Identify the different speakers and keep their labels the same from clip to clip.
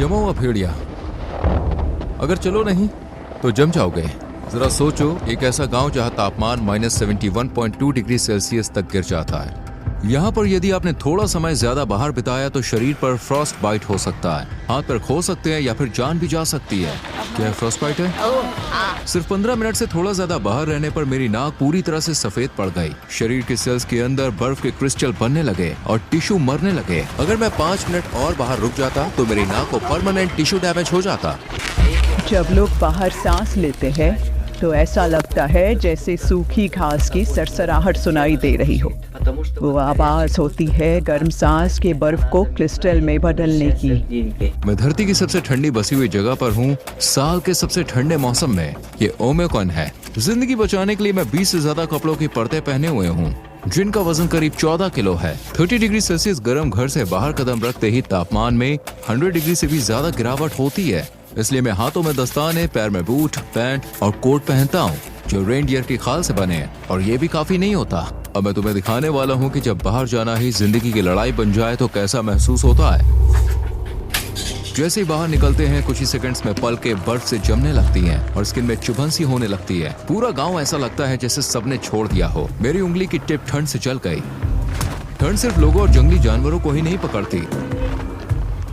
Speaker 1: जमा हुआ भेड़िया, अगर चलो नहीं तो जम जाओगे। जरा सोचो, एक ऐसा गांव जहां तापमान -71.2 डिग्री सेल्सियस तक गिर जाता है। यहाँ पर यदि आपने थोड़ा समय ज्यादा बाहर बिताया तो शरीर पर फ्रॉस्ट बाइट हो सकता है, हाथ पैर खो सकते हैं या फिर जान भी जा सकती है। क्या फ्रॉस्ट बाइट है? सिर्फ 15 मिनट से थोड़ा ज्यादा बाहर रहने पर मेरी नाक पूरी तरह से सफेद पड़ गई। शरीर के सेल्स के अंदर बर्फ के क्रिस्टल बनने लगे और टिश्यू मरने लगे। अगर मैं 5 मिनट और बाहर रुक जाता तो मेरी नाक को परमानेंट टिश्यू डैमेज हो जाता।
Speaker 2: जब लोग बाहर सांस लेते हैं तो ऐसा लगता है जैसे सूखी घास की सरसराहट सुनाई दे रही हो। वो आवाज होती है गर्म सांस के बर्फ को क्रिस्टल में बदलने की।
Speaker 1: मैं धरती की सबसे ठंडी बसी हुई जगह पर हूँ, साल के सबसे ठंडे मौसम में। ये ओमिक्रॉन है। जिंदगी बचाने के लिए मैं 20 से ज्यादा कपड़ों की परतें पहने हुए हूँ, जिनका वजन करीब 14 किलो है। 30 डिग्री सेल्सियस गर्म घर से बाहर कदम रखते ही तापमान में 100 डिग्री से भी ज्यादा गिरावट होती है। इसलिए मैं हाथों में दस्ताने, पैर में बूट, पैंट और कोट पहनता हूँ जो रेनडियर की खाल से बने हैं। और ये भी काफी नहीं होता। अब मैं तुम्हें दिखाने वाला हूँ कि जब बाहर जाना ही जिंदगी की लड़ाई बन जाए तो कैसा महसूस होता है। जैसे ही बाहर निकलते हैं कुछ ही सेकंड्स में पलकें बर्फ से जमने लगती हैं और स्किन में चुभन सी होने लगती है। पूरा गांव ऐसा लगता है जैसे सबने छोड़ दिया हो। मेरी उंगली की टिप ठंड से जल गई। ठंड सिर्फ लोगों और जंगली जानवरों को ही नहीं पकड़ती,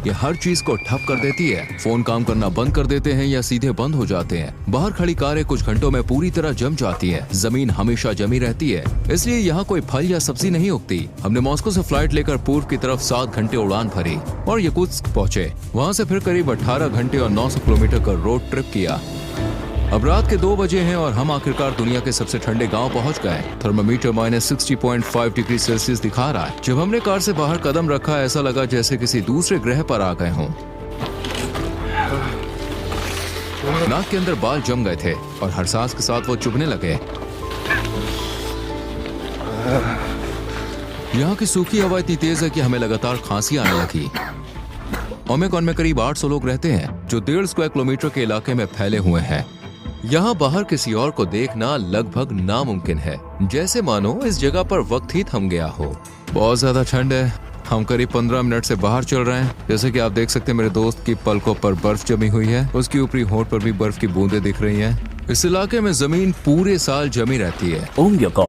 Speaker 1: ये हर चीज को ठप कर देती है। फोन काम करना बंद कर देते हैं या सीधे बंद हो जाते हैं। बाहर खड़ी कारें कुछ घंटों में पूरी तरह जम जाती है। जमीन हमेशा जमी रहती है, इसलिए यहाँ कोई फल या सब्जी नहीं उगती। हमने मॉस्को से फ्लाइट लेकर पूर्व की तरफ 7 घंटे उड़ान भरी और यकुत्स्क पहुँचे। वहाँ से फिर करीब 18 घंटे और 900 किलोमीटर का रोड ट्रिप किया। अब रात के 2 बजे हैं और हम आखिरकार दुनिया के सबसे ठंडे गांव पहुंच गए। थर्मामीटर -60.5 डिग्री सेल्सियस दिखा रहा है। जब हमने कार से बाहर कदम रखा ऐसा लगा जैसे किसी दूसरे ग्रह पर आ गए हों। नाक के अंदर बाल जम गए थे और हर सांस के साथ वो चुभने लगे। यहाँ की सूखी हवा इतनी तेज है कि हमें लगातार खांसी आने लगी। ओमिक्रॉन में करीब 800 लोग रहते हैं जो 1.5 स्क्वायर किलोमीटर के इलाके में फैले हुए हैं। यहाँ बाहर किसी और को देखना लगभग नामुमकिन है, जैसे मानो इस जगह पर वक्त ही थम गया हो। बहुत ज्यादा ठंड है। हम करीब 15 मिनट से बाहर चल रहे हैं। जैसे कि आप देख सकते हैं मेरे दोस्त की पलकों पर बर्फ जमी हुई है, उसकी ऊपरी होंठ पर भी बर्फ की बूंदें दिख रही हैं। इस इलाके में जमीन पूरे साल जमी रहती है।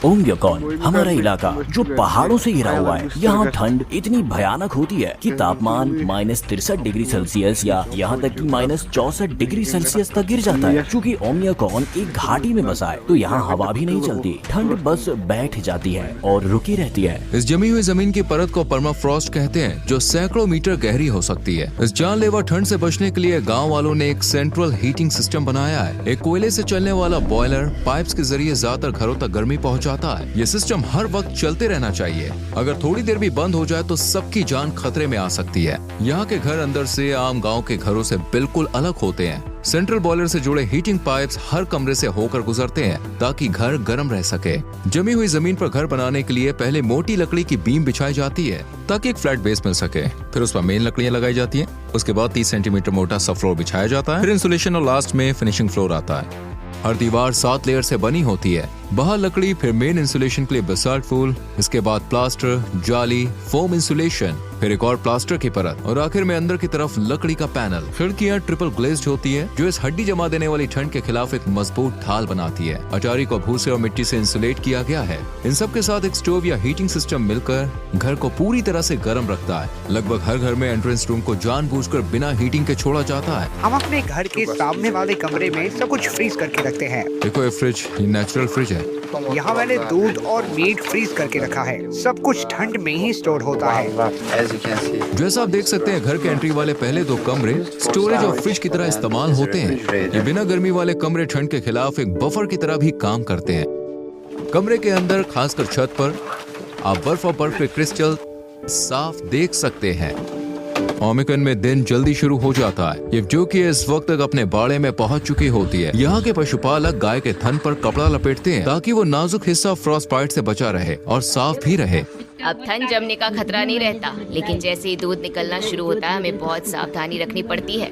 Speaker 3: ओमिक्रॉन हमारा इलाका जो पहाड़ों से घिरा हुआ है, यहाँ ठंड इतनी भयानक होती है कि तापमान -63 डिग्री सेल्सियस या यहाँ तक कि -64 डिग्री सेल्सियस तक गिर जाता है। क्योंकि ओमिक्रॉन एक घाटी में बसा है तो यहाँ हवा भी नहीं चलती, ठंड बस बैठ जाती है और रुकी रहती है।
Speaker 1: इस जमी हुई जमीन की परत को परमाफ्रॉस्ट कहते हैं, जो सैकड़ों मीटर गहरी हो सकती है। इस जानलेवा ठंड से बचने के लिए गाँव वालों ने एक सेंट्रल हीटिंग सिस्टम बनाया है। एक कोयले से चलने वाला बॉयलर पाइप्स के जरिए ज्यादातर घरों तक गर्मी पहुंचाता है। ये सिस्टम हर वक्त चलते रहना चाहिए। अगर थोड़ी देर भी बंद हो जाए तो सबकी जान खतरे में आ सकती है। यहाँ के घर अंदर से आम गांव के घरों से बिल्कुल अलग होते हैं। सेंट्रल बॉयलर से जुड़े हीटिंग पाइप्स हर कमरे से होकर गुजरते हैं ताकि घर गर्म रह सके। जमी हुई जमीन पर घर बनाने के लिए पहले मोटी लकड़ी की बीम बिछाई जाती है ताकि एक फ्लैट बेस मिल सके। फिर उस पर मेन लकड़ियां लगाई जाती हैं। उसके बाद 30 सेंटीमीटर मोटा सा फ्लोर बिछाया जाता है। फिर इंसुलेशन और लास्ट में फिनिशिंग फ्लोर आता है। हर दीवार 7 लेयर से बनी होती है। बाहर लकड़ी, फिर मेन इंसुलेशन के लिए बेसाल्ट फूल, इसके बाद प्लास्टर, जाली, फोम इंसुलेशन, फिर एक और प्लास्टर की परत और आखिर में अंदर की तरफ लकड़ी का पैनल। खिड़कियां ट्रिपल ग्लेज्ड होती है जो इस हड्डी जमा देने वाली ठंड के खिलाफ एक मजबूत ढाल बनाती है। अटारी को भूसे और मिट्टी से इंसुलेट किया गया है। इन सब के साथ एक स्टोव या हीटिंग सिस्टम मिलकर घर को पूरी तरह से गर्म रखता है। लगभग हर घर में एंट्रेंस रूम को जानबूझकर बिना हीटिंग के छोड़ा जाता है।
Speaker 4: हम अपने घर के सामने वाले कमरे में सब कुछ फ्रीज करके रखते हैं।
Speaker 1: देखो ये फ्रिज, ये नेचुरल फ्रिज है।
Speaker 4: यहाँ मैंने दूध और मीट फ्रीज करके रखा है। सब कुछ ठंड में ही स्टोर होता है।
Speaker 1: जैसा आप देख सकते हैं घर के एंट्री वाले पहले 2 कमरे स्टोरेज और फ्रिज की तरह इस्तेमाल होते हैं। ये बिना गर्मी वाले कमरे ठंड के खिलाफ एक बफर की तरह भी काम करते हैं। कमरे के अंदर खासकर छत पर आप बर्फ और बर्फ के क्रिस्टल साफ देख सकते हैं। ओमिक्रॉन में दिन जल्दी शुरू हो जाता है। ये जो कि इस वक्त तक अपने बाड़े में पहुंच चुकी होती है। यहाँ के पशुपालक गाय के थन पर कपड़ा लपेटते हैं ताकि वो नाजुक हिस्सा फ्रॉस्ट बाइट से बचा रहे और साफ भी रहे।
Speaker 5: अब ठंड जमने का खतरा नहीं रहता, लेकिन जैसे ही दूध निकलना शुरू होता है हमें बहुत सावधानी रखनी पड़ती है।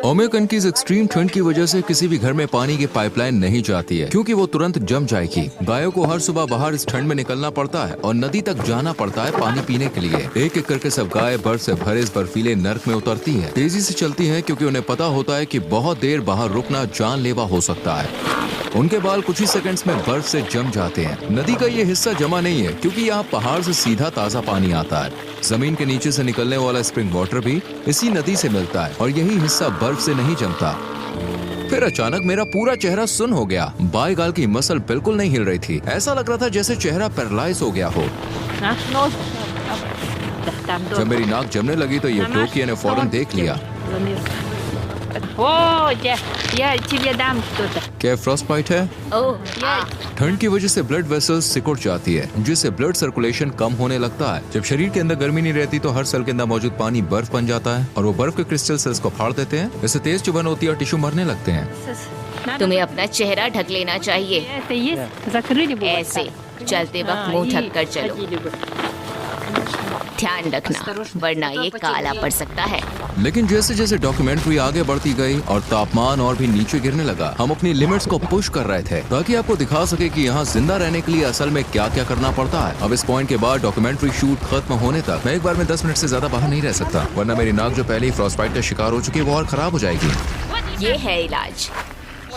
Speaker 1: ओमेकन की इस एक्सट्रीम ठंड की वजह से किसी भी घर में पानी की पाइपलाइन नहीं जाती है, क्योंकि वो तुरंत जम जाएगी। गायों को हर सुबह बाहर इस ठंड में निकलना पड़ता है और नदी तक जाना पड़ता है पानी पीने के लिए। एक एक करके सब गाय बर्फ से भरे इस बर्फीले नर्क में उतरती है। तेजी से चलती है क्योंकि उन्हें पता होता है कि बहुत देर बाहर रुकना जानलेवा हो सकता है। उनके बाल कुछ ही सेकंड्स में बर्फ से जम जाते हैं। नदी का ये हिस्सा जमा नहीं है क्योंकि यहाँ पहाड़ से सीधा ताज़ा पानी आता है। जमीन के नीचे से निकलने वाला स्प्रिंग वाटर भी इसी नदी से मिलता है और यही हिस्सा बर्फ से नहीं जमता। फिर अचानक मेरा पूरा चेहरा सुन्न हो गया। बाएं गाल की मसल बिल्कुल नहीं हिल रही थी। ऐसा लग रहा था जैसे चेहरा पैरालाइज हो गया हो। जब मेरी नाक जमने लगी तो ये टोकियो ने फौरन देख लिया। क्या फ्रॉस्ट बाइट है? ठंड की वजह से ब्लड वेसल्स सिकुड़ जाती है, जिससे ब्लड सर्कुलेशन कम होने लगता है। जब शरीर के अंदर गर्मी नहीं रहती तो हर सेल के अंदर मौजूद पानी बर्फ बन जाता है और वो बर्फ के क्रिस्टल सेल्स को फाड़ देते हैं। इससे तेज चुभन होती है और टिश्यू मरने लगते हैं।
Speaker 5: तुम्हें अपना चेहरा ढक लेना चाहिए, ऐसे चलते वक्त मुंह ढक कर चलो। ध्यान रखना वरना ये काला पड़ सकता है।
Speaker 1: लेकिन जैसे जैसे डॉक्यूमेंट्री आगे बढ़ती गई और तापमान और भी नीचे गिरने लगा, हम अपनी लिमिट्स को पुश कर रहे थे ताकि आपको दिखा सके कि यहाँ जिंदा रहने के लिए असल में क्या क्या करना पड़ता है। अब इस पॉइंट के बाद डॉक्यूमेंट्री शूट खत्म होने तक मैं एक बार में 10 मिनट से ज्यादा बाहर नहीं रह सकता, वरना मेरी नाक जो पहले ही फ्रॉस्टबाइट का शिकार हो चुकी है वो और खराब हो जाएगी।
Speaker 5: ये है इलाज,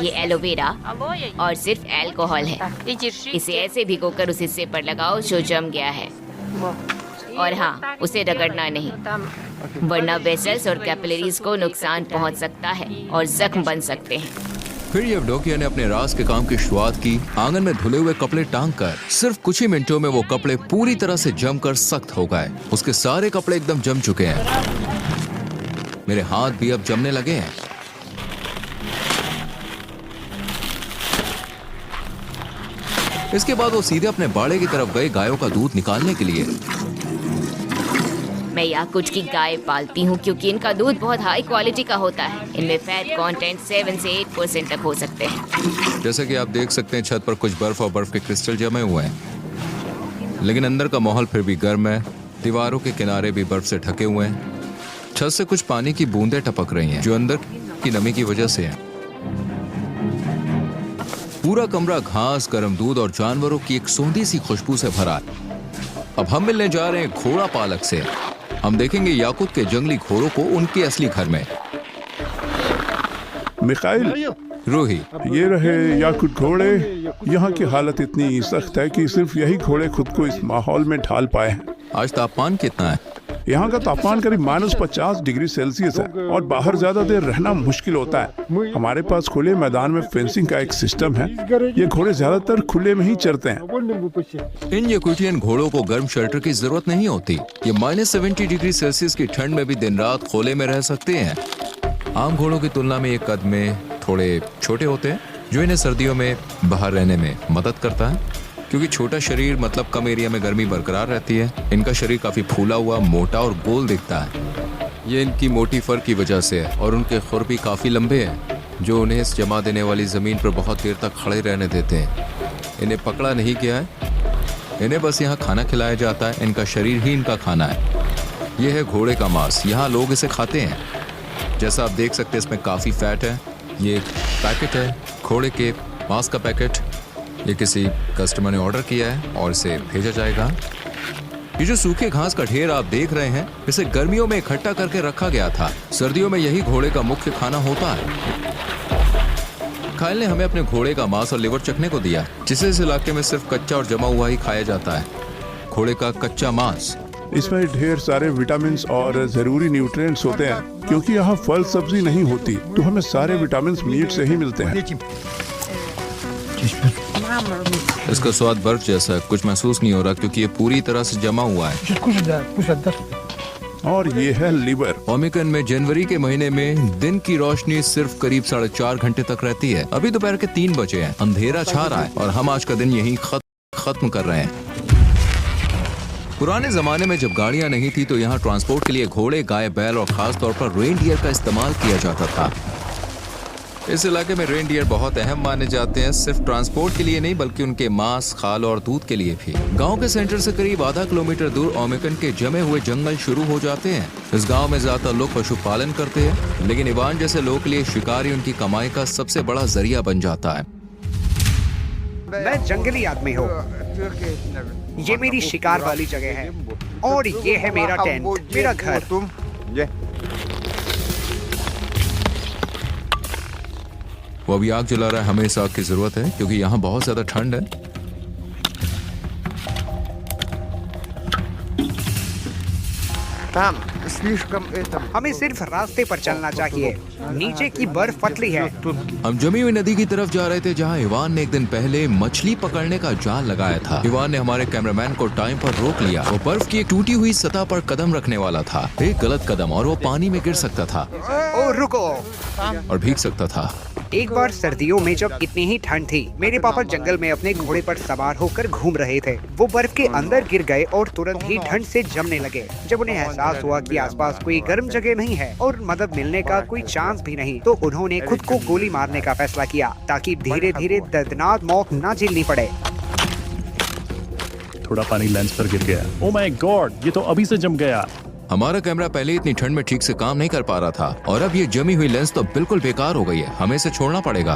Speaker 5: ये एलोवेरा और सिर्फ अल्कोहल है। इसे ऐसे भिगोकर उस हिस्से पर लगाओ जो जम गया है, और हाँ, उसे रगड़ना नहीं, वरना वेसल्स और कैपिलरीज को नुकसान पहुंच सकता है और जख्म बन सकते हैं।
Speaker 1: फिर येवडोकिया ने अपने राज के काम की शुरुआत की। आंगन में धुले हुए कपड़े टांग कर सिर्फ कुछ ही मिनटों में वो कपड़े पूरी तरह से जमकर सख्त हो गए। उसके सारे कपड़े एकदम जम चुके हैं। मेरे हाथ भी अब जमने लगे हैं। इसके बाद वो सीधे अपने बाड़े की तरफ गए गायों का दूध निकालने के लिए।
Speaker 5: मैं याकुट की गाय पालती हूँ क्योंकि इनका दूध बहुत हाई क्वालिटी का होता है। इनमें फैट कंटेंट 7 से 8% तक हो सकते हैं।
Speaker 1: जैसा कि आप देख सकते हैं छत पर कुछ बर्फ और बर्फ के क्रिस्टल जमे हुए हैं, लेकिन अंदर का माहौल फिर भी गर्म है। दीवारों के किनारे भी बर्फ से ढके हुए हैं। छत से कुछ पानी की बूंदें टपक रही हैं जो अंदर की नमी की वजह से है। पूरा कमरा घास, गर्म दूध और जानवरों की एक सोंधी सी खुशबू से भरा है। अब हम मिलने जा रहे हैं घोड़ा पालक से। हम देखेंगे याकुत के जंगली घोड़ों को उनके असली घर में।
Speaker 6: मिखाइल,
Speaker 1: रूही,
Speaker 6: ये रहे याकुत घोड़े। यहाँ की हालत इतनी सख्त है कि सिर्फ यही घोड़े खुद को इस माहौल में ढाल पाए हैं।
Speaker 1: आज तापमान कितना है?
Speaker 6: यहाँ का तापमान करीब -50 डिग्री सेल्सियस है और बाहर ज्यादा देर रहना मुश्किल होता है। हमारे पास खुले मैदान में फेंसिंग का एक सिस्टम है। ये घोड़े ज्यादातर खुले में ही चरते हैं।
Speaker 1: इन याकुटियन घोड़ों को गर्म शेल्टर की जरूरत नहीं होती। ये -70 डिग्री सेल्सियस की ठंड में भी दिन रात खोले में रह सकते हैं। आम घोड़ों की तुलना में ये कद में थोड़े छोटे होते हैं, जो इन्हें सर्दियों में बाहर रहने में मदद करता है। क्योंकि छोटा शरीर मतलब कम एरिया में गर्मी बरकरार रहती है। इनका शरीर काफी फूला हुआ, मोटा और गोल दिखता है। ये इनकी मोटी फर की वजह से है और उनके खुर भी काफी लंबे हैं, जो उन्हें इस जमा देने वाली जमीन पर बहुत देर तक खड़े रहने देते हैं। इन्हें पकड़ा नहीं गया है, इन्हें बस यहाँ खाना खिलाया जाता है। इनका शरीर ही इनका खाना है। यह है घोड़े का मांस। यहाँ लोग इसे खाते हैं। जैसा आप देख सकते हैं इसमें काफी फैट है। ये एक पैकेट है घोड़े के मांस का पैकेट। ये किसी कस्टमर ने ऑर्डर किया है और इसे भेजा जाएगा। ये जो सूखे घास का ढेर आप देख रहे हैं, इसे गर्मियों में इकट्ठा करके रखा गया था। सर्दियों में यही घोड़े का मुख्य खाना होता है। खाइल ने हमें अपने घोड़े का मांस और लिवर चखने को दिया, जिसे इस इलाके में सिर्फ कच्चा और जमा हुआ ही खाया जाता है। घोड़े का कच्चा मांस।
Speaker 6: इसमें ढेर सारे विटामिन और जरूरी न्यूट्रिएंट्स होते हैं। क्योंकि यहाँ फल सब्जी नहीं होती, तो हमें सारे विटामिन मीट से ही मिलते हैं।
Speaker 1: इसका स्वाद बर्फ जैसा है, कुछ महसूस नहीं हो रहा क्योंकि ये पूरी तरह से जमा हुआ है।
Speaker 6: और ये है लिवर।
Speaker 1: ओमिकन में जनवरी के महीने में दिन की रोशनी सिर्फ करीब 4.5 घंटे तक रहती है। अभी दोपहर के 3 बजे हैं, अंधेरा छा रहा है और हम आज का दिन यहीं खत्म कर रहे हैं। पुराने जमाने में जब गाड़ियां नहीं थी तो यहाँ ट्रांसपोर्ट के लिए घोड़े, गाय, बैल और खास तौर पर रेनडियर का इस्तेमाल किया जाता था। इस इलाके में रेनडियर बहुत अहम माने जाते हैं, सिर्फ ट्रांसपोर्ट के लिए नहीं बल्कि उनके मांस, खाल और दूध के लिए भी। गांव के सेंटर से करीब आधा किलोमीटर दूर ओमेकन के जमे हुए जंगल शुरू हो जाते हैं। इस गांव में ज्यादातर लोग पशुपालन करते हैं, लेकिन इवान जैसे लोगों के लिए शिकार ही उनकी कमाई का सबसे बड़ा जरिया बन जाता है।
Speaker 4: मैं जंगली आदमी हूँ। ये मेरी शिकार वाली जगह है और ये है मेरा टेंट, मेरा घर।
Speaker 1: वो अभी आग जला रहा है, हमें इस आग की जरूरत है क्योंकि यहाँ बहुत ज्यादा ठंड है।
Speaker 4: हमें सिर्फ रास्ते पर चलना चाहिए, नीचे की बर्फ पतली है।
Speaker 1: हम जमी हुई नदी की तरफ जा रहे थे जहाँ इवान ने एक दिन पहले मछली पकड़ने का जाल लगाया था। इवान ने हमारे कैमरामैन को टाइम पर रोक लिया। वो बर्फ की एक टूटी हुई सतह पर कदम रखने वाला था, एक गलत कदम और वो पानी में गिर सकता था
Speaker 4: ओ रुको।
Speaker 1: और भीग सकता था।
Speaker 4: एक बार सर्दियों में जब इतनी ही ठंड थी, मेरे पापा जंगल में अपने घोड़े पर सवार होकर घूम रहे थे। वो बर्फ के अंदर गिर गए और तुरंत ही ठंड से जमने लगे। जब उन्हें एहसास हुआ कि आसपास कोई गर्म जगह नहीं है और मदद मिलने का कोई चांस भी नहीं, तो उन्होंने खुद को गोली मारने का फैसला किया ताकि धीरे धीरे दर्दनाक मौत न झेलनी पड़े।
Speaker 7: थोड़ा पानी लेंस पर गिर गया। ओह माय गॉड, ये तो अभी से जम गया।
Speaker 1: हमारा कैमरा पहले इतनी ठंड में ठीक से काम नहीं कर पा रहा था और अब ये जमी हुई लेंस तो बिल्कुल बेकार हो गई है। हमें इसे छोड़ना पड़ेगा।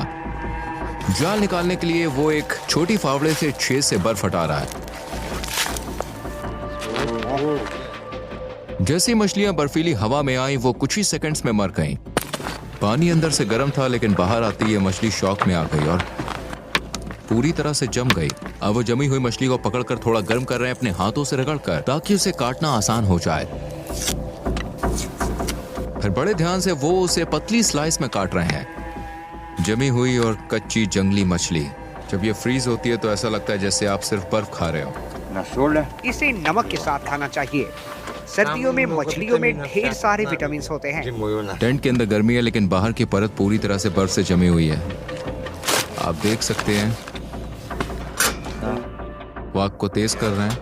Speaker 1: जाल निकालने के लिए वो एक छोटी फावड़े से छेद से बर्फ हटा रहा है। जैसी मछलियां बर्फीली हवा में आई वो कुछ ही सेकंड्स में मर गईं। पानी अंदर से गर्म था लेकिन बाहर आती ये मछली शॉक में आ गई और पूरी तरह से जम गई। अब वो जमी हुई मछली को पकड़कर थोड़ा गर्म कर रहे हैं अपने हाथों से रगड़कर, ताकि उसे काटना आसान हो जाए। फिर बड़े ध्यान से वो उसे पतली स्लाइस में काट रहे हैं। जमी हुई और कच्ची जंगली मछली जब ये फ्रीज होती है तो ऐसा लगता है जैसे आप सिर्फ बर्फ खा रहे हो।
Speaker 4: इसे नमक के साथ खाना चाहिए। सर्दियों में मछलियों में ढेर सारे विटामिन होते हैं।
Speaker 1: टेंट के अंदर गर्मी है लेकिन बाहर की परत पूरी तरह से बर्फ से जमी हुई है। आप देख सकते हैं वो आग को तेज कर रहे हैं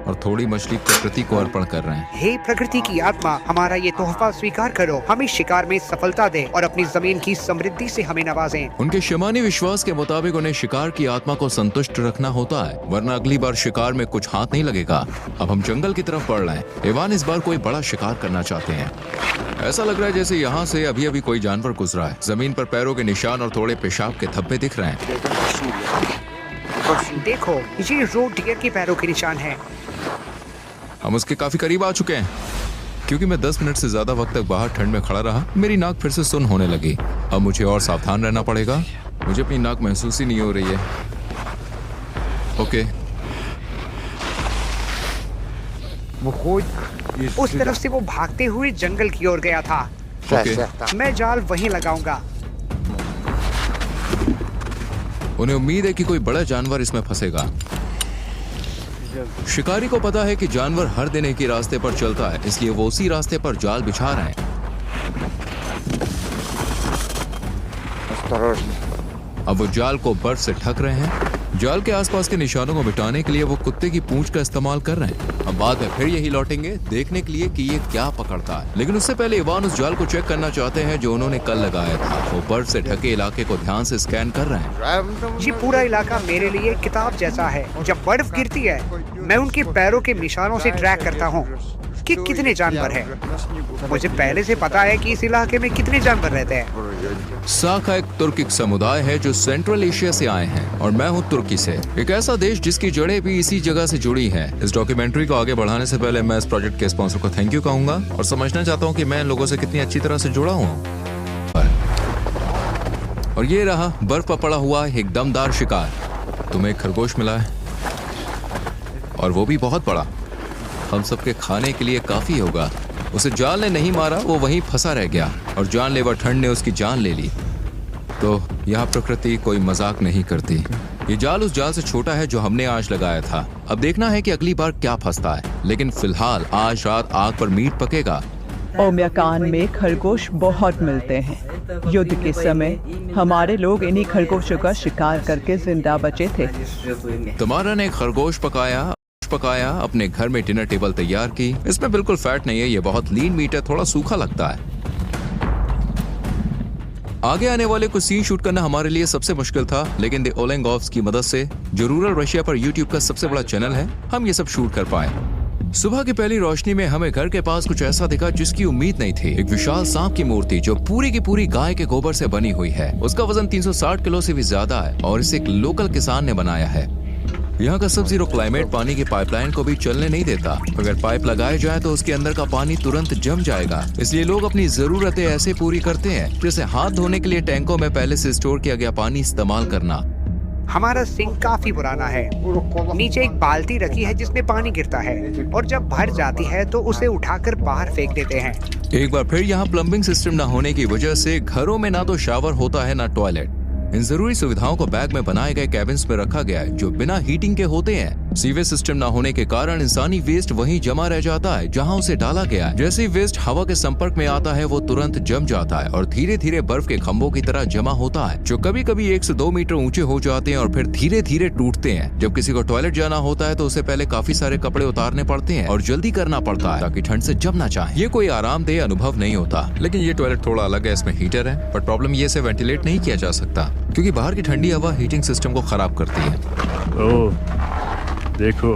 Speaker 1: और थोड़ी मछली प्रकृति को अर्पण कर रहे हैं।
Speaker 4: हे प्रकृति की आत्मा, हमारा ये तोहफा स्वीकार करो। हमें शिकार में सफलता दे और अपनी जमीन की समृद्धि से हमें नवाजें।
Speaker 1: उनके शमानी विश्वास के मुताबिक उन्हें शिकार की आत्मा को संतुष्ट रखना होता है, वरना अगली बार शिकार में कुछ हाथ नहीं लगेगा। अब हम जंगल की तरफ बढ़ रहे हैं। इवान इस बार कोई बड़ा शिकार करना चाहते हैं। ऐसा लग रहा है जैसे यहाँ से अभी अभी कोई जानवर गुजरा है। जमीन पर पैरों के निशान और थोड़े पेशाब के धब्बे दिख रहे हैं।
Speaker 4: देखो, ये रोड डियर के पैरों के निशान हैं।
Speaker 1: हम उसके काफी करीब आ चुके हैं। क्योंकि मैं 10 मिनट से ज्यादा वक्त तक बाहर ठंड में खड़ा रहा, मेरी नाक फिर से सुन्न होने लगी। अब मुझे और सावधान रहना पड़ेगा। मुझे अपनी नाक महसूस ही नहीं हो रही है। ओके,
Speaker 4: उस तरफ से वो भागते हुए जंगल की ओर गया था।
Speaker 1: ओके।
Speaker 4: मैं जाल वहीं लगाऊंगा।
Speaker 1: उन्हें उम्मीद है कि कोई बड़ा जानवर इसमें फंसेगा। शिकारी को पता है कि जानवर हर दिन एक ही रास्ते पर चलता है, इसलिए वो उसी रास्ते पर जाल बिछा रहे हैं। अब वो जाल को बर्फ से ढक रहे हैं। जाल के आसपास के निशानों को मिटाने के लिए वो कुत्ते की पूंछ का इस्तेमाल कर रहे हैं। अब बाद में फिर यही लौटेंगे देखने के लिए कि ये क्या पकड़ता है। लेकिन उससे पहले इवान उस जाल को चेक करना चाहते हैं जो उन्होंने कल लगाया था। वो बर्फ से ढके इलाके को ध्यान से स्कैन कर रहे हैं।
Speaker 4: ये पूरा इलाका मेरे लिए किताब जैसा है। जब बर्फ गिरती है, मैं उनके पैरों के निशानों से ट्रैक करता हूँ कि कितने जानवर हैं। मुझे पहले से पता है कि इस इलाके में कितने जानवर रहते हैं।
Speaker 1: साखा एक तुर्किक समुदाय है जो सेंट्रल एशिया से आए हैं और मैं हूँ तुर्की से, एक ऐसा देश जिसकी जड़ें भी इसी जगह से जुड़ी हैं। इस डॉक्यूमेंट्री को आगे बढ़ाने से पहले मैं इस प्रोजेक्ट के स्पॉन्सर को थैंक यू कहूंगा और समझना चाहता हूँ कि मैं इन लोगों से कितनी अच्छी तरह से जुड़ा हूँ। और ये रहा बर्फ पर पड़ा हुआ एक दमदार शिकार। तुम्हें एक खरगोश मिला है और वो भी बहुत बड़ा। हम सबके खाने के लिए काफी होगा। उसे जाल ने नहीं मारा, वो वहीं फंसा रह गया और जानलेवा ठंड ने उसकी जान ले ली। तो यहाँ प्रकृति कोई मजाक नहीं करती। ये जाल उस जाल से छोटा है जो हमने आज लगाया था। अब देखना है कि अगली बार क्या फंसता है। लेकिन फिलहाल आज रात आग पर मीट पकेगा।
Speaker 2: ओम्याकान में खरगोश बहुत मिलते हैं। युद्ध के समय हमारे लोग इन्हीं खरगोशों का शिकार करके जिंदा बचे थे।
Speaker 1: तुम्हारा ने खरगोश पकाया अपने घर में डिनर टेबल तैयार की। इसमें बिल्कुल फैट नहीं है, ये बहुत लीन मीट है, थोड़ा सूखा लगता है। आगे आने वाले कुछ सीन शूट करना हमारे लिए सबसे मुश्किल था, लेकिन द ओलेंगोव्स की मदद से, जो रूरल रशिया पर यूट्यूब का सबसे बड़ा चैनल है, हम ये सब शूट कर पाए। सुबह की पहली रोशनी में हमें घर के पास कुछ ऐसा दिखा जिसकी उम्मीद नहीं थी। एक विशाल सांप की मूर्ति जो पूरी की पूरी गाय के गोबर से बनी हुई है। उसका वजन 360 किलो से भी ज्यादा है और इसे एक लोकल किसान ने बनाया है। यहाँ का सब जीरो क्लाइमेट पानी की पाइपलाइन को भी चलने नहीं देता। अगर पाइप लगाए जाए तो उसके अंदर का पानी तुरंत जम जाएगा। इसलिए लोग अपनी जरूरतें ऐसे पूरी करते हैं, जैसे हाथ धोने के लिए टैंकों में पहले से स्टोर किया गया पानी इस्तेमाल करना।
Speaker 4: हमारा सिंक काफी पुराना है। नीचे एक बाल्टी रखी है जिसमें पानी गिरता है और जब भर जाती है तो उसे उठाकर बाहर फेंक देते हैं।
Speaker 1: एक बार फिर यहाँ प्लम्बिंग सिस्टम न होने की वजह से घरों में ना तो शावर होता है ना टॉयलेट। इन जरूरी सुविधाओं को बैग में बनाए गए कैबिन्स में रखा गया है जो बिना हीटिंग के होते हैं। सीवेज सिस्टम न होने के कारण इंसानी वेस्ट वहीं जमा रह जाता है जहां उसे डाला गया है। जैसे ही वेस्ट हवा के संपर्क में आता है वो तुरंत जम जाता है और धीरे धीरे बर्फ के खंभों की तरह जमा होता है, जो कभी कभी 1 से 2 मीटर ऊंचे हो जाते हैं और फिर धीरे धीरे टूटते हैं। जब किसी को टॉयलेट जाना होता है तो उसे पहले काफी सारे कपड़े उतारने पड़ते हैं और जल्दी करना पड़ता है ताकि ठंड से जम ना चाहे। ये कोई आरामदेह अनुभव नहीं होता, लेकिन ये टॉयलेट थोड़ा अलग है। इसमें हीटर है, पर प्रॉब्लम ये इसे वेंटिलेट नहीं किया जा सकता क्योंकि बाहर की ठंडी हवा हीटिंग सिस्टम को खराब करती है।
Speaker 7: ओह, देखो,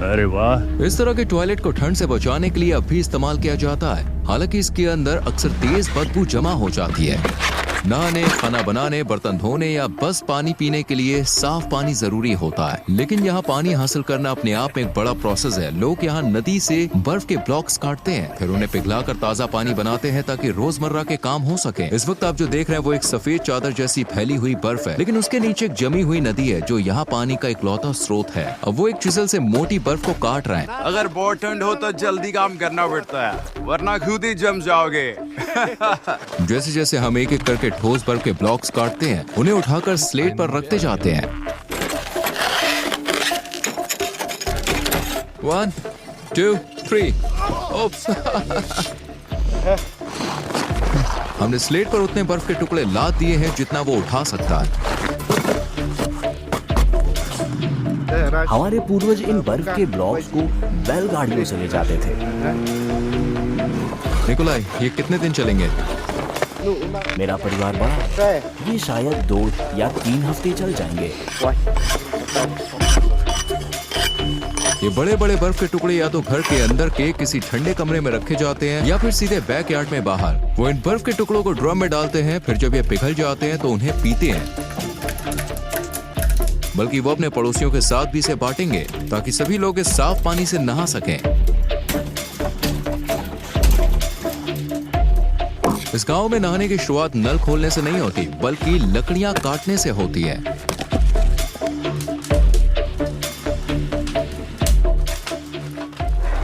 Speaker 7: अरे वाह।
Speaker 1: इस तरह के टॉयलेट को ठंड से बचाने के लिए अब भी इस्तेमाल किया जाता है। हालांकि इसके अंदर अक्सर तेज बदबू जमा हो जाती है। नहाने, खाना बनाने, बर्तन धोने या बस पानी पीने के लिए साफ पानी जरूरी होता है, लेकिन यहाँ पानी हासिल करना अपने आप में एक बड़ा प्रोसेस है। लोग यहाँ नदी से बर्फ के ब्लॉक्स काटते हैं, फिर उन्हें पिघलाकर ताज़ा पानी बनाते हैं ताकि रोजमर्रा के काम हो सके। इस वक्त आप जो देख रहे हैं वो एक सफेद चादर जैसी फैली हुई बर्फ है, लेकिन उसके नीचे एक जमी हुई नदी है जो यहाँ पानी का इकलौता स्रोत है। अब वो एक चिसल से मोटी बर्फ को काट रहे हैं।
Speaker 8: अगर बहुत ठंड हो तो जल्दी काम करना पड़ता है, वरना खुद ही जम जाओगे।
Speaker 1: जैसे जैसे हम एक एक करके ठोस बर्फ के ब्लॉक्स काटते हैं, उन्हें उठाकर स्लेट पर रखते जाते हैं। 1, 2, 3। ओप्स। हमने स्लेट पर उतने बर्फ के टुकड़े लाद दिए हैं जितना वो उठा सकता है।
Speaker 3: हमारे पूर्वज इन बर्फ के ब्लॉक्स को बैलगाड़ियों से ले जाते थे।
Speaker 1: निकोलाई, ये कितने दिन चलेंगे?
Speaker 3: मेरा परिवार बड़ा है, ये शायद 2 या 3 हफ्ते चल जाएंगे।
Speaker 1: ये बड़े बड़े बर्फ के टुकड़े या तो घर के अंदर के किसी ठंडे कमरे में रखे जाते हैं या फिर सीधे बैकयार्ड में बाहर। वो इन बर्फ के टुकड़ों को ड्रम में डालते हैं, फिर जब ये पिघल जाते हैं तो उन्हें पीते हैं। बल्कि वो अपने पड़ोसियों के साथ भी इसे बांटेंगे ताकि सभी लोग इस साफ पानी से नहा सकें। इस गांव में नहाने की शुरुआत नल खोलने से नहीं होती, बल्कि लकड़ियां काटने से होती है।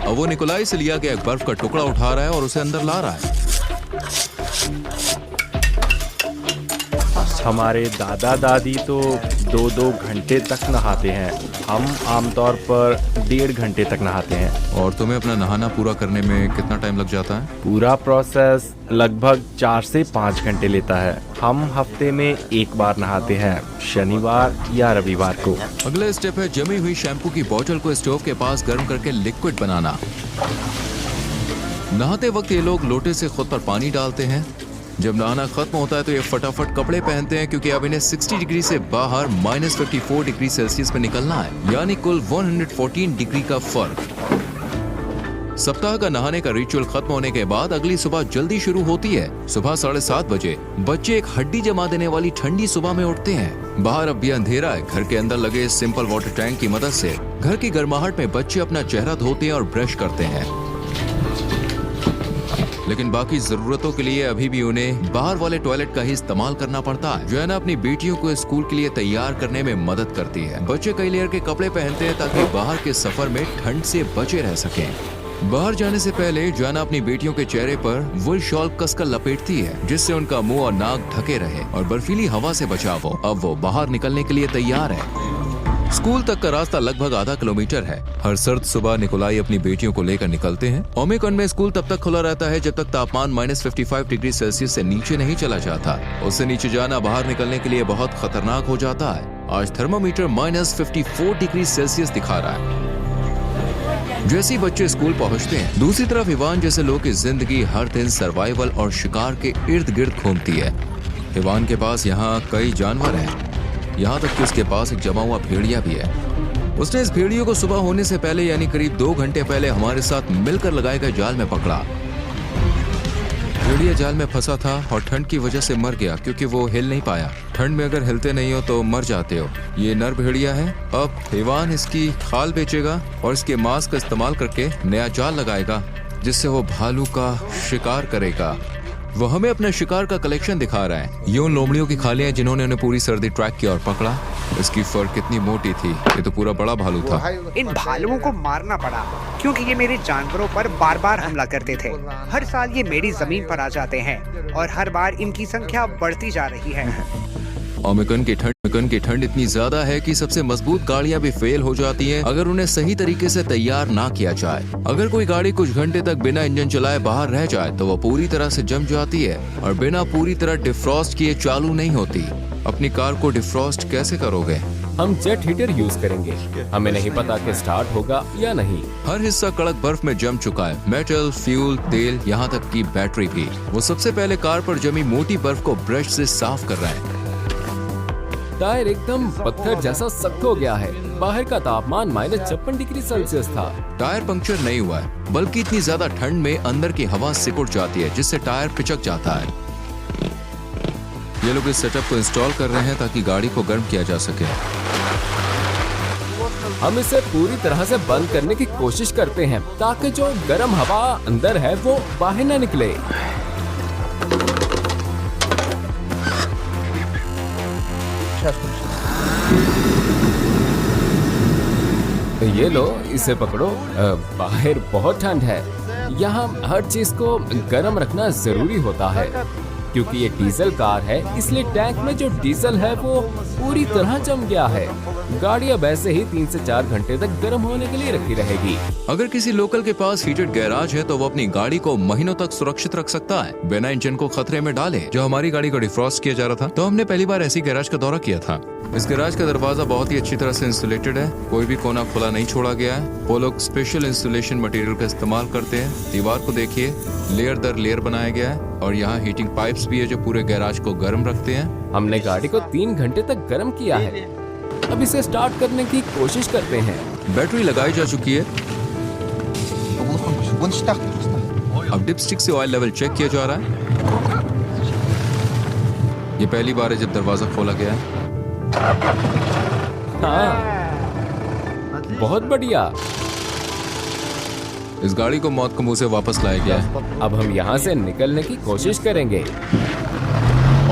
Speaker 1: अब वो निकोलाई से लिया गया एक बर्फ का टुकड़ा उठा रहा है और उसे अंदर ला रहा है।
Speaker 7: हमारे दादा दादी तो 2-2 घंटे तक नहाते हैं। हम आमतौर पर 1.5 घंटे तक नहाते हैं।
Speaker 1: और तुम्हें अपना नहाना पूरा करने में कितना टाइम लग जाता है?
Speaker 7: पूरा प्रोसेस लगभग 4 से 5 घंटे लेता है। हम हफ्ते में 1 बार नहाते हैं, शनिवार या रविवार को।
Speaker 1: अगला स्टेप है जमी हुई शैम्पू की बोतल को स्टोव के पास गर्म करके लिक्विड बनाना। नहाते वक्त ये लोग लोटे से खुद पर पानी डालते हैं। जब नहाना खत्म होता है तो ये फटाफट कपड़े पहनते हैं क्योंकि अब इन्हें 60 डिग्री से बाहर -54 डिग्री सेल्सियस में निकलना है, यानी कुल 114 डिग्री का फर्क। सप्ताह का नहाने का रिचुअल खत्म होने के बाद अगली सुबह जल्दी शुरू होती है। सुबह 7:30 बजे बच्चे एक हड्डी जमा देने वाली ठंडी सुबह में उठते हैं। बाहर अब भी अंधेरा है। घर के अंदर लगे सिंपल वाटर टैंक की मदद से घर की गर्माहट में बच्चे अपना चेहरा धोते हैं और ब्रश करते हैं, लेकिन बाकी जरूरतों के लिए अभी भी उन्हें बाहर वाले टॉयलेट का ही इस्तेमाल करना पड़ता है। जोएना अपनी बेटियों को स्कूल के लिए तैयार करने में मदद करती है। बच्चे कई लेयर के कपड़े पहनते हैं ताकि बाहर के सफर में ठंड से बचे रह सकें। बाहर जाने से पहले जोएना अपनी बेटियों के चेहरे पर वुल शॉल कसकर लपेटती है जिससे उनका मुंह और नाक ढके रहे और बर्फीली हवा से बचाव हो। अब वो बाहर निकलने के लिए तैयार है। स्कूल तक का रास्ता लगभग आधा किलोमीटर है। हर सर्द सुबह निकोलाई अपनी बेटियों को लेकर निकलते हैं। ओमेकॉन में स्कूल तब तक खुला रहता है जब तक तापमान -55 डिग्री सेल्सियस से नीचे नहीं चला जाता। उससे नीचे जाना बाहर निकलने के लिए बहुत खतरनाक हो जाता है। आज थर्मामीटर -54 डिग्री सेल्सियस दिखा रहा है। जैसे ही बच्चे स्कूल पहुंचते हैं, दूसरी तरफ इवान जैसे लोग की जिंदगी हर दिन सर्वाइवल और शिकार के इर्द गिर्द घूमती है। हिवान के पास यहाँ कई जानवर हैं। यहाँ तक कि उसके पास एक जमा हुआ भेड़िया भी है। उसने इस भेड़ियों को सुबह होने से पहले यानी करीब 2 घंटे पहले हमारे साथ मिलकर लगाए गए जाल में पकड़ा। भेड़िया जाल में फंसा था और ठंड की वजह से मर गया क्योंकि वो हिल नहीं पाया। ठंड में अगर हिलते नहीं हो तो मर जाते हो। ये नर भेड़िया है। अब हिवान इसकी खाल बेचेगा और इसके मांस का इस्तेमाल करके नया जाल लगाएगा जिससे वो भालू का शिकार करेगा। वो हमें अपने शिकार का कलेक्शन दिखा रहा है। ये उन लोमड़ियों की खालें हैं जिन्होंने उन्हें पूरी सर्दी ट्रैक किया और पकड़ा। इसकी फर कितनी मोटी थी, ये तो पूरा बड़ा भालू था।
Speaker 4: इन भालुओं को मारना पड़ा क्योंकि ये मेरे जानवरों पर बार बार हमला करते थे। हर साल ये मेरी जमीन पर आ जाते हैं और हर बार इनकी संख्या बढ़ती जा रही है।
Speaker 1: ओमिकन की ठंड इतनी ज्यादा है कि सबसे मजबूत गाड़ियां भी फेल हो जाती हैं अगर उन्हें सही तरीके से तैयार ना किया जाए। अगर कोई गाड़ी कुछ घंटे तक बिना इंजन चलाए बाहर रह जाए तो वो पूरी तरह से जम जाती है और बिना पूरी तरह डिफ्रॉस्ट किए चालू नहीं होती। अपनी कार को डिफ्रॉस्ट कैसे करोगे?
Speaker 9: हम जेट हीटर यूज करेंगे। हमें नहीं पता कि स्टार्ट होगा या नहीं।
Speaker 1: हर हिस्सा कड़क बर्फ में जम चुका है। मेटल, फ्यूल, तेल, यहाँ तक कि बैटरी भी। वो सबसे पहले कार पर जमी मोटी बर्फ को ब्रश से साफ कर रहा है।
Speaker 9: टायर एकदम पत्थर जैसा सख्त हो गया है। बाहर का तापमान -56 डिग्री सेल्सियस था।
Speaker 1: टायर पंक्चर नहीं हुआ है, बल्कि इतनी ज्यादा ठंड में अंदर की हवा सिकुड़ जाती है जिससे टायर पिचक जाता है। ये लोग इस सेटअप को इंस्टॉल कर रहे हैं ताकि गाड़ी को गर्म किया जा सके।
Speaker 9: हम इसे पूरी तरह से बंद करने की कोशिश करते हैं ताकि जो गर्म हवा अंदर है वो बाहर न निकले। ये लो, इसे पकड़ो। बाहर बहुत ठंड है। यहाँ हर चीज को गर्म रखना जरूरी होता है क्योंकि ये डीजल कार है, इसलिए टैंक में जो डीजल है वो पूरी तरह जम गया है। गाड़ी अब ऐसे ही 3 से 4 घंटे तक गर्म होने के लिए रखी रहेगी।
Speaker 1: अगर किसी लोकल के पास हीटेड गैराज है तो वो अपनी गाड़ी को महीनों तक सुरक्षित रख सकता है बिना इंजन को खतरे में डाले। जो हमारी गाड़ी को डिफ्रॉस्ट किया जा रहा था तो हमने पहली बार ऐसी गैराज का दौरा किया था। इस गैराज का दरवाजा बहुत ही अच्छी तरह से इंसुलेटेड है। कोई भी कोना खुला नहीं छोड़ा गया है। वो लोग स्पेशल इंसुलेशन मटेरियल का इस्तेमाल करते हैं। दीवार को देखिए, लेयर दर लेयर बनाया गया है और यहाँ हीटिंग पाइप्स भी है जो पूरे गैराज को गर्म रखते हैं।
Speaker 9: हमने गाड़ी को 3 घंटे तक गर्म किया है। अब इसे स्टार्ट करने की कोशिश करते हैं।
Speaker 1: बैटरी लगाई जा चुकी है। अब डिपस्टिक से ऑयल लेवल चेक किया जा रहा है। ये पहली बार है जब दरवाजा खोला गया है।
Speaker 9: हाँ, बहुत बढ़िया।
Speaker 1: इस गाड़ी को मौत के मुंह से वापस लाया गया है।
Speaker 9: अब हम यहाँ से निकलने की कोशिश करेंगे।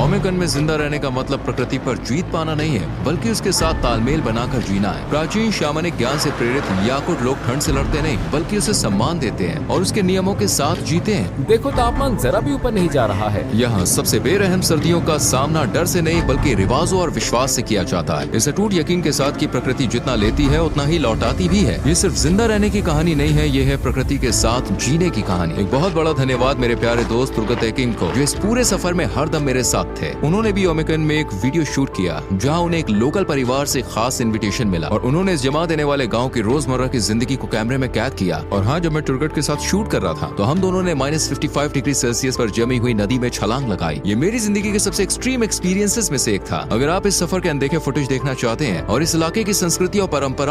Speaker 1: ओमेगन में जिंदा रहने का मतलब प्रकृति पर जीत पाना नहीं है, बल्कि उसके साथ तालमेल बनाकर जीना है। प्राचीन शामनिक ज्ञान से प्रेरित याकुट लोग ठंड से लड़ते नहीं, बल्कि उसे सम्मान देते हैं और उसके नियमों के साथ जीते हैं।
Speaker 9: देखो, तापमान जरा भी ऊपर नहीं जा रहा है।
Speaker 1: यहाँ सबसे बेरहम सर्दियों का सामना डर से नहीं बल्कि रिवाजों और विश्वास से किया जाता है। इस अटूट यकीन के साथ कि प्रकृति जितना लेती है उतना ही लौटाती भी है। ये सिर्फ जिंदा रहने की कहानी नहीं है, ये है प्रकृति के साथ जीने की कहानी। एक बहुत बड़ा धन्यवाद मेरे प्यारे दोस्त तुर्गत एकिम को, जो इस पूरे सफर में हरदम मेरे साथ थे। उन्होंने भी ओमेगन में एक वीडियो शूट किया जहां उन्हें एक लोकल परिवार से खास इनविटेशन मिला और उन्होंने इस जमा देने वाले गांव की रोजमर्रा की जिंदगी को कैमरे में कैद किया। और हाँ, जब मैं तुर्गत के साथ शूट कर रहा था तो हम दोनों ने -55 डिग्री सेल्सियस पर जमी हुई नदी में छलांग लगाई। ये मेरी जिंदगी के सबसे एक्सट्रीम एक्सपीरियंसेस में से एक था। अगर आप इस सफर के अनदेखे फुटेज देखना चाहते हैं और इस इलाके की संस्कृति और परंपरा